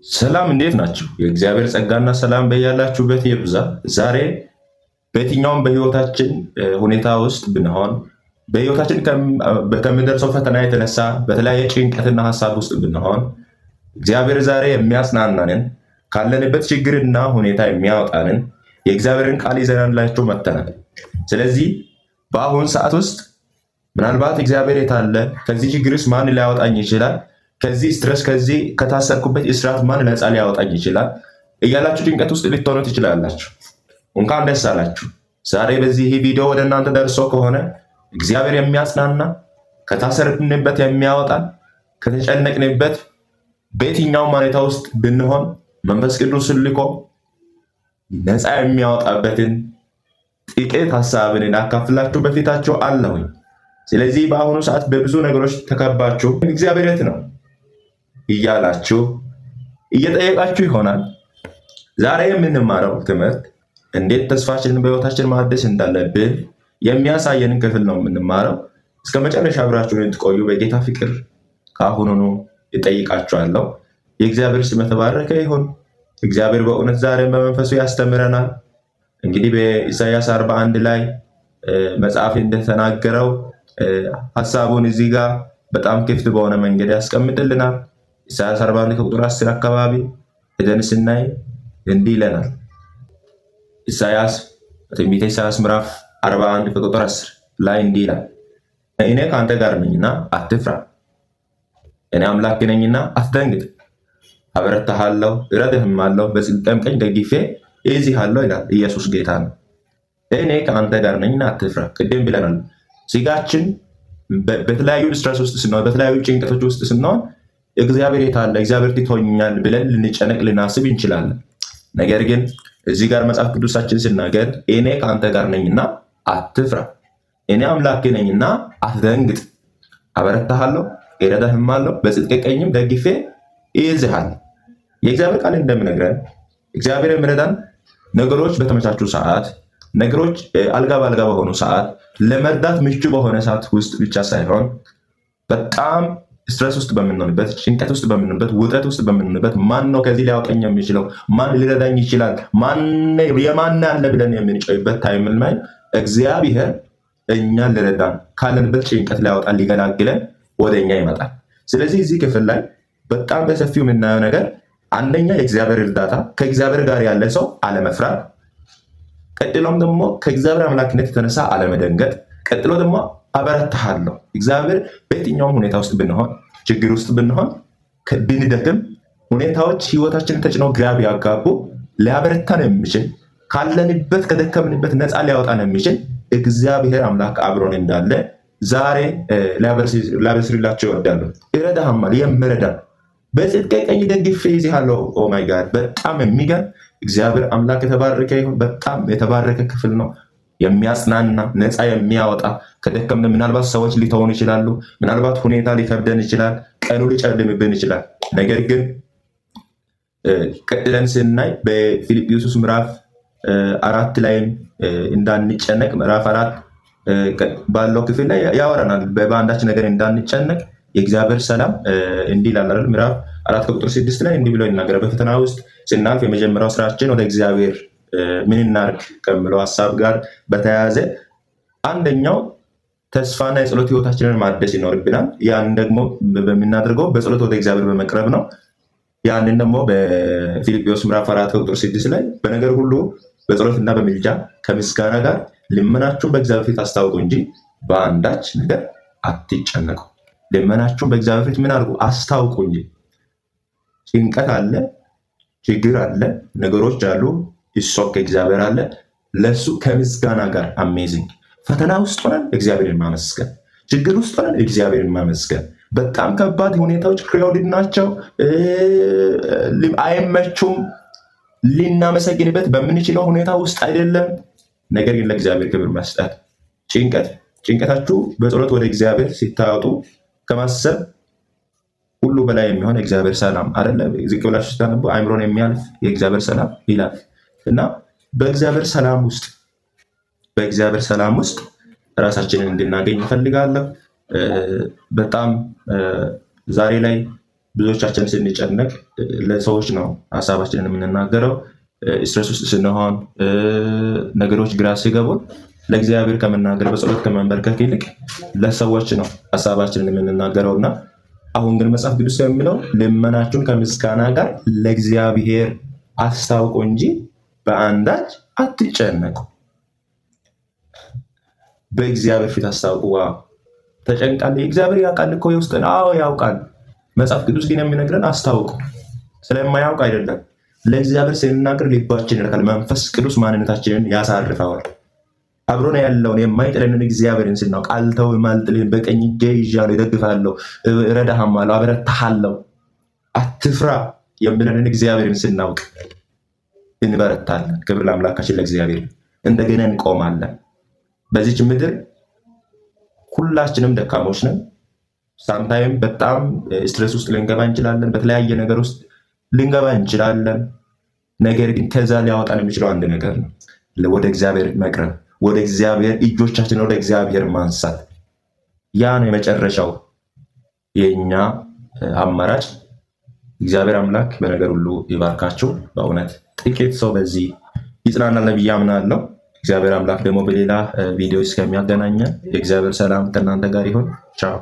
ሰላም እንዴት ናችሁ? የእግዚአብሔር ጸጋና ሰላም በያላችሁበት ይብዛ። ዛሬ በየትኛውም በህይወታችን ሁኔታ ውስጥ ብንሆን በህይወታችን ከሚደርሰው ፈተና የተነሳ በተለያየ ጭንቀትና ሀሳብ ውስጥ ብንሆን እግዚአብሔር ዛሬ የሚያጽናናንን ካለንበት ችግርና ሁኔታ የሚያወጣንን የእግዚአብሔርን ቃል ይዘንላችሁ መጥተናል። ስለዚህ በአሁን ሰዓት ውስጥ ምናልባት እግዚአብሔር የታለ? ከዚህ ችግርስ ማን ሊያወጣኝ ይችላል? ከዚህ ስትረስ ከዚህ ከታሰርኩበት እስራት ማን ነፃ ሊያወጣኝ ይችላል እያላችሁ ጭንቀት ውስጥ ልትሆኑ ትችላላችሁ። እንኳን ደስ አላችሁ። ዛሬ በዚህ ቪዲዮ ወደ እናንተ ደርሶ ከሆነ እግዚአብሔር የሚያጽናና ከታሰርንበት የሚያወጣን ከተጨነቅንበት በየትኛውም ሁኔታ ውስጥ ብንሆን መንፈስ ቅዱስ ልኮ ነፃ የሚያወጣበትን ጥቂት ሀሳብን አካፍላችሁ በፊታችሁ አለሁኝ። ስለዚህ በአሁኑ ሰዓት በብዙ ነገሮች ተከባችሁ እግዚአብሔር የት ነው እያላችሁ እየጠየቃችሁ ይሆናል። ዛሬ የምንማረው ትምህርት እንዴት ተስፋችንን በሕይወታችን ማደስ እንዳለብን የሚያሳየንን ክፍል ነው የምንማረው። እስከ መጨረሻ አብራችሁን እንድትቆዩ በጌታ ፍቅር ከአሁኑኑ እጠይቃችኋለሁ። የእግዚአብሔር ስም የተባረከ ይሁን። እግዚአብሔር በእውነት ዛሬም በመንፈሱ ያስተምረናል። እንግዲህ በኢሳይያስ 41 ላይ መጽሐፍ እንደተናገረው ሀሳቡን እዚህ ጋር በጣም ክፍት በሆነ መንገድ ያስቀምጥልናል። ኢሳይያስ 41 ከቁጥር 10 አካባቢ ሄደን ስናይ እንዲህ ይለናል። ትንቢተ ኢሳይያስ ምዕራፍ 41 ከቁጥር 10 ላይ እንዲህ ይላል፣ እኔ ከአንተ ጋር ነኝና አትፍራ፣ እኔ አምላክ ነኝና አትደንግጥ፣ አበረታሃለሁ፣ እረዳህማለሁ፣ በጽድቄም ቀኝ ደግፌ እይዝሃለሁ ይላል። ኢየሱስ ጌታ ነው። እኔ ከአንተ ጋር ነኝና አትፍራ። ቅድም ብለናል። ስጋችን በተለያዩ ስትረስ ውስጥ ስንሆን፣ በተለያዩ ጭንቀቶች ውስጥ ስንሆን እግዚአብሔር የታለ? እግዚአብሔር ትቶኛል ብለን ልንጨነቅ ልናስብ እንችላለን። ነገር ግን እዚህ ጋር መጽሐፍ ቅዱሳችን ሲናገር እኔ ከአንተ ጋር ነኝና አትፍራ፣ እኔ አምላክ ነኝና አትደንግጥ፣ አበረታሃለሁ፣ እረዳህማለሁ፣ በጽድቄ ቀኝም ደግፌ እይዝሃለሁ። የእግዚአብሔር ቃል እንደምነግረን እግዚአብሔር የሚረዳን ነገሮች በተመቻቹ ሰዓት፣ ነገሮች አልጋ በአልጋ በሆኑ ሰዓት፣ ለመርዳት ምቹ በሆነ ሰዓት ውስጥ ብቻ ሳይሆን በጣም ስትረስ ውስጥ በምንሆንበት፣ ጭንቀት ውስጥ በምንሆንበት፣ ውጥረት ውስጥ በምንሆንበት ማን ነው ከዚህ ሊያወጣኝ የሚችለው? ማን ሊረዳኝ ይችላል? የማን አለ ብለን የምንጮይበት ታይም ላይ እግዚአብሔር እኛን ሊረዳን ካለንበት ጭንቀት ሊያወጣን ሊገላግለን ወደ እኛ ይመጣል። ስለዚህ እዚህ ክፍል ላይ በጣም በሰፊው የምናየው ነገር አንደኛ የእግዚአብሔር እርዳታ፣ ከእግዚአብሔር ጋር ያለ ሰው አለመፍራት፣ ቀጥሎም ደግሞ ከእግዚአብሔር አምላክነት የተነሳ አለመደንገጥ፣ ቀጥሎ ደግሞ አበረታሃለሁ። እግዚአብሔር በየትኛውም ሁኔታ ውስጥ ብንሆን፣ ችግር ውስጥ ብንሆን፣ ብንደክም፣ ሁኔታዎች ህይወታችንን ተጭነው ግራ ቢያጋቡ ሊያበረታን የሚችል ካለንበት ከደከምንበት ነፃ ሊያወጣን የሚችል እግዚአብሔር አምላክ አብሮን እንዳለ ዛሬ ሊያበስርላቸው ይወዳሉ። ይረዳሃማል፣ የምረዳን በጽድቄ ቀኝ ደግፌ እይዝሃለሁ። ኦ ማይ ጋድ! በጣም የሚገርም እግዚአብሔር አምላክ የተባረከ ይሁን። በጣም የተባረከ ክፍል ነው። የሚያጽናና ነፃ የሚያወጣ ከደከምን፣ ምናልባት ሰዎች ሊተውን ይችላሉ፣ ምናልባት ሁኔታ ሊከብደን ይችላል፣ ቀኑ ሊጨልምብን ይችላል። ነገር ግን ቀጥለን ስናይ በፊልጵስዩስ ምዕራፍ 4 ላይም እንዳንጨነቅ ምዕራፍ 4 ባለው ክፍል ላይ ያወራናል። በአንዳች ነገር እንዳንጨነቅ የእግዚአብሔር ሰላም እንዲህ ይላል። ምዕራፍ 4 ከቁጥር 6 ላይ እንዲህ ብሎ ይናገራል። በፈተና ውስጥ ስናልፍ የመጀመሪያው ስራችን ወደ እግዚአብሔር ምን እናድርግ ከምለው ሀሳብ ጋር በተያያዘ አንደኛው ተስፋና የጸሎት ህይወታችንን ማደስ ይኖርብናል። ያንን ደግሞ በምናደርገው በጸሎት ወደ እግዚአብሔር በመቅረብ ነው። ያንን ደግሞ በፊልጵስዩስ ምዕራፍ 4 ከቁጥር 6 ላይ በነገር ሁሉ በጸሎትና በምልጃ ከምስጋና ጋር ልመናችሁን በእግዚአብሔር ፊት አስታውቁ እንጂ በአንዳች ነገር አትጨነቁ። ልመናችሁን በእግዚአብሔር ፊት ምን አድርጉ? አስታውቁ እንጂ። ጭንቀት አለ፣ ችግር አለ፣ ነገሮች አሉ፣ ይሶክ እግዚአብሔር አለ። ለሱ ከምስጋና ጋር አሜዚንግ። ፈተና ውስጥ ሆነን እግዚአብሔርን ማመስገን፣ ችግር ውስጥ ሆነን እግዚአብሔርን ማመስገን። በጣም ከባድ ሁኔታዎች ክራውድድ ናቸው፣ አይመቹም፣ ልናመሰግንበት በምንችለው ሁኔታ ውስጥ አይደለም። ነገር ግን ለእግዚአብሔር ክብር መስጠት። ጭንቀታችሁ በጸሎት ወደ እግዚአብሔር ሲታወጡ ከማሰብ ሁሉ በላይ የሚሆን የእግዚአብሔር ሰላም አይደለ? ዝቅ ብላችሁ ስታነቡ አእምሮን የሚያልፍ የእግዚአብሔር ሰላም ይላል እና በእግዚአብሔር ሰላም ውስጥ ራሳችንን እንድናገኝ እፈልጋለሁ። በጣም ዛሬ ላይ ብዙዎቻችን ስንጨነቅ ለሰዎች ነው ሀሳባችንን የምንናገረው። ስትረስ ውስጥ ስንሆን ነገሮች ግራ ሲገቡን ለእግዚአብሔር ከመናገር በጸሎት ከመንበርከክ ይልቅ ለሰዎች ነው ሀሳባችንን የምንናገረው እና አሁን ግን መጽሐፍ ቅዱስ የሚለው ልመናችሁን ከምስጋና ጋር ለእግዚአብሔር አስታውቁ እንጂ በአንዳች አትጨነቁ። በእግዚአብሔር ፊት አስታውቁ። ተጨንቃለህ? እግዚአብሔር ያውቃል እኮ የውስጥን። አዎ ያውቃል። መጽሐፍ ቅዱስ ግን የሚነግረን አስታውቁ። ስለማያውቅ አይደለም። ለእግዚአብሔር ስንናገር ልባችን ይረካል። መንፈስ ቅዱስ ማንነታችንን ያሳርፈዋል። አብሮን ያለውን የማይጥለንን እግዚአብሔርን ስናውቅ አልተውም፣ አልጥልህም፣ በቀኝ እጄ ይዣለሁ፣ እደግፍሃለሁ፣ እረዳሃለሁ፣ አበረታሃለሁ፣ አትፍራ የሚለንን እግዚአብሔርን ስናውቅ እንበረታለን። ክብር ለአምላካችን ለእግዚአብሔር። እንደገና እንቆማለን። በዚች ምድር ሁላችንም ደካሞች ነን። ሳምታይም በጣም ስትረስ ውስጥ ልንገባ እንችላለን። በተለያየ ነገር ውስጥ ልንገባ እንችላለን። ነገር ግን ከዛ ሊያወጣን የሚችለው አንድ ነገር ነው፣ ወደ እግዚአብሔር መቅረብ፣ ወደ እግዚአብሔር እጆቻችን ወደ እግዚአብሔር ማንሳት። ያ ነው የመጨረሻው የኛ አማራጭ። እግዚአብሔር አምላክ በነገር ሁሉ ይባርካችሁ። በእውነት ጥቂት ሰው በዚህ ይጽናናል ብዬ አምናለሁ። እግዚአብሔር አምላክ ደግሞ በሌላ ቪዲዮ እስከሚያገናኘን የእግዚአብሔር ሰላም ከእናንተ ጋር ይሁን። ቻው።